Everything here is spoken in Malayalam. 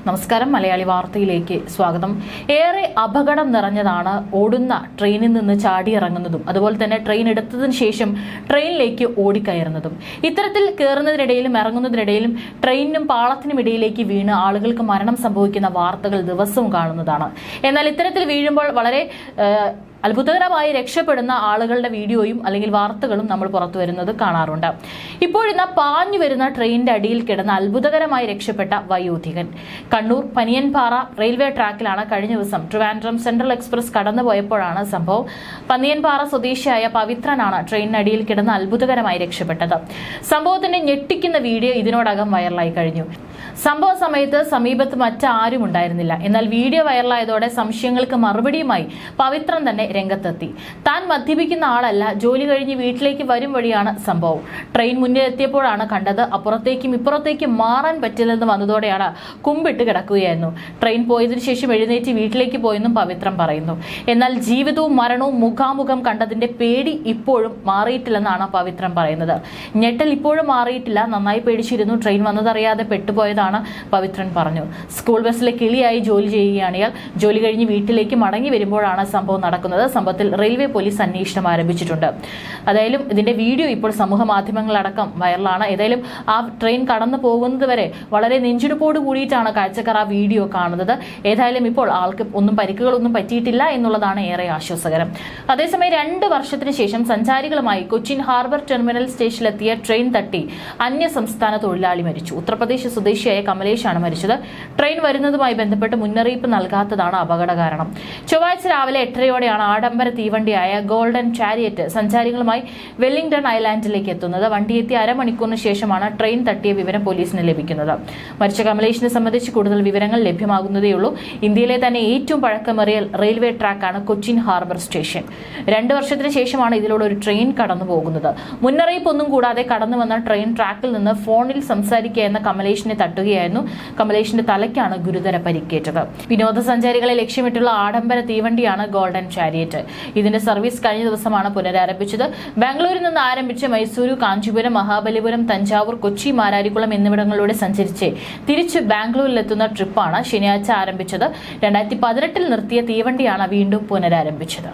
നമസ്കാരം, മലയാളി വാർത്തയിലേക്ക് സ്വാഗതം. ഏറെ അപകടം നിറഞ്ഞതാണ് ഓടുന്ന ട്രെയിനിൽ നിന്ന് ചാടിയിറങ്ങുന്നതും അതുപോലെ തന്നെ ട്രെയിൻ എടുത്തതിന് ശേഷം ട്രെയിനിലേക്ക് ഓടിക്കയറുന്നതും. ഇത്തരത്തിൽ കയറുന്നതിനിടയിലും ഇറങ്ങുന്നതിനിടയിലും ട്രെയിനിനും പാളത്തിനും ഇടയിലേക്ക് വീണ് ആളുകൾക്ക് മരണം സംഭവിക്കുന്ന വാർത്തകൾ ദിവസവും കാണുന്നതാണ്. എന്നാൽ ഇത്തരത്തിൽ വീഴുമ്പോൾ വളരെ അത്ഭുതകരമായി രക്ഷപ്പെടുന്ന ആളുകളുടെ വീഡിയോയും അല്ലെങ്കിൽ വാർത്തകളും നമ്മൾ പുറത്തു വരുന്നത് കാണാറുണ്ട്. ഇപ്പോഴിന്ന് പാഞ്ഞു വരുന്ന ട്രെയിനിന്റെ അടിയിൽ കിടന്ന് അത്ഭുതകരമായി രക്ഷപ്പെട്ട വയോധികൻ. കണ്ണൂർ പനിയൻപാറ റെയിൽവേ ട്രാക്കിലാണ് കഴിഞ്ഞ ദിവസം ട്രിവാൻഡ്രം സെൻട്രൽ എക്സ്പ്രസ് കടന്നുപോയപ്പോഴാണ് സംഭവം. പന്നിയൻപാറ സ്വദേശിയായ പവിത്രനാണ് ട്രെയിനിനടിയിൽ കിടന്ന് അത്ഭുതകരമായി രക്ഷപ്പെട്ടത്. സംഭവത്തിന്റെ ഞെട്ടിക്കുന്ന വീഡിയോ ഇതിനോടകം വൈറലായി കഴിഞ്ഞു. സംഭവ സമയത്ത് സമീപത്ത് മറ്റാരും ഉണ്ടായിരുന്നില്ല. എന്നാൽ വീഡിയോ വൈറലായതോടെ സംശയങ്ങൾക്ക് മറുപടിയുമായി പവിത്രൻ തന്നെ രംഗത്തെത്തി. താൻ മദ്യപിക്കുന്ന ആളല്ല, ജോലി കഴിഞ്ഞ് വീട്ടിലേക്ക് വരും വഴിയാണ് സംഭവം. ട്രെയിൻ മുന്നിലെത്തിയപ്പോഴാണ് കണ്ടത്. അപ്പുറത്തേക്കും ഇപ്പുറത്തേക്കും മാറാൻ പറ്റില്ലെന്ന് വന്നതോടെയാണ് കുമ്പിട്ട് കിടക്കുകയായിരുന്നു. ട്രെയിൻ പോയതിനു ശേഷം എഴുന്നേറ്റ് വീട്ടിലേക്ക് പോയെന്നും പവിത്രൻ പറയുന്നു. എന്നാൽ ജീവിതവും മരണവും മുഖാമുഖം കണ്ടതിന്റെ പേടി ഇപ്പോഴും മാറിയിട്ടില്ലെന്നാണ് പവിത്രൻ പറയുന്നത്. ഞെട്ടൽ ഇപ്പോഴും മാറിയിട്ടില്ല, നന്നായി പേടിച്ചിരുന്നു, ട്രെയിൻ വന്നതറിയാതെ പെട്ടുപോയതാണ് പവിത്രൻ പറഞ്ഞു. സ്കൂൾ ബസ്സിലെ കിളിയായി ജോലി ചെയ്യുകയാണ് ഇയാൾ. ജോലി കഴിഞ്ഞ് വീട്ടിലേക്ക് മടങ്ങി വരുമ്പോഴാണ് സംഭവം നടക്കുന്നത്. സംഭവത്തിൽ റെയിൽവേ പോലീസ് അന്വേഷണം ആരംഭിച്ചിട്ടുണ്ട്. ഏതായാലും ഇതിന്റെ വീഡിയോ ഇപ്പോൾ സമൂഹ മാധ്യമങ്ങളടക്കം വൈറലാണ്. ഏതായാലും ആ ട്രെയിൻ കടന്നു പോകുന്നത് വരെ വളരെ നെഞ്ചിടിപ്പോട് കൂടിയിട്ടാണ് കാഴ്ചക്കാർ ആ വീഡിയോ കാണുന്നത്. ഏതായാലും ഇപ്പോൾ ആൾക്ക് പരിക്കുകളൊന്നും പറ്റിയിട്ടില്ല എന്നുള്ളതാണ് ഏറെ ആശ്വാസകരം. അതേസമയം 2 വർഷത്തിന് ശേഷം സഞ്ചാരികളുമായി കൊച്ചിൻ ഹാർബർ ടെർമിനൽ സ്റ്റേഷനിലെത്തിയ ട്രെയിൻ തട്ടി അന്യ സംസ്ഥാന തൊഴിലാളി മരിച്ചു. ഉത്തർപ്രദേശ് സ്വദേശിയായ കമലേഷാണ് മരിച്ചത്. ട്രെയിൻ വരുന്നതുമായി ബന്ധപ്പെട്ട് മുന്നറിയിപ്പ് നൽകാത്തതാണ് അപകട കാരണം. ചൊവ്വാഴ്ച രാവിലെ 8:30യോടെയാണ് ആഡംബര തീവണ്ടിയായ ഗോൾഡൻ ചാരിയറ്റ് സഞ്ചാരികളുമായി വെല്ലിംഗ്ടൺ ഐലാൻഡിലേക്ക് എത്തുന്നത്. വണ്ടിയെത്തി അരമണിക്കൂറിന് ശേഷമാണ് ട്രെയിൻ തട്ടിയ വിവരം പോലീസിന് ലഭിക്കുന്നത്. മരിച്ച കമലേഷിനെ സംബന്ധിച്ച് കൂടുതൽ വിവരങ്ങൾ ലഭ്യമാകുന്നതേയുള്ളൂ. ഇന്ത്യയിലെ തന്നെ ഏറ്റവും പഴക്കമേറിയ റെയിൽവേ ട്രാക്കാണ് കൊച്ചിൻ ഹാർബർ സ്റ്റേഷൻ. 2 വർഷത്തിന് ശേഷമാണ് ഇതിലൂടെ ഒരു ട്രെയിൻ കടന്നു പോകുന്നത്. മുന്നറിയിപ്പൊന്നും കൂടാതെ കടന്നു വന്ന ട്രെയിൻ ട്രാക്കിൽ നിന്ന് ഫോണിൽ സംസാരിക്കുക എന്ന കമലേഷിനെ തട്ടുകയായിരുന്നു. കമലേഷിന്റെ തലയ്ക്കാണ് ഗുരുതര പരിക്കേറ്റത്. വിനോദസഞ്ചാരികളെ ലക്ഷ്യമിട്ടുള്ള ആഡംബര തീവണ്ടിയാണ് ഗോൾഡൻ ചാരിയറ്റ്. ഇതിന്റെ സർവീസ് കഴിഞ്ഞ ദിവസമാണ് പുനരാരംഭിച്ചത്. ബാംഗ്ലൂരിൽ നിന്ന് ആരംഭിച്ച് മൈസൂരു, കാഞ്ചീപുരം, മഹാബലിപുരം, തഞ്ചാവൂർ, കൊച്ചി, മാരാരിക്കുളം എന്നിവിടങ്ങളിലൂടെ സഞ്ചരിച്ച് തിരിച്ച് ബാംഗ്ലൂരിലെത്തുന്ന ട്രിപ്പാണ് ശനിയാഴ്ച ആരംഭിച്ചത്. 2018 നിർത്തിയ തീവണ്ടിയാണ് വീണ്ടും പുനരാരംഭിച്ചത്.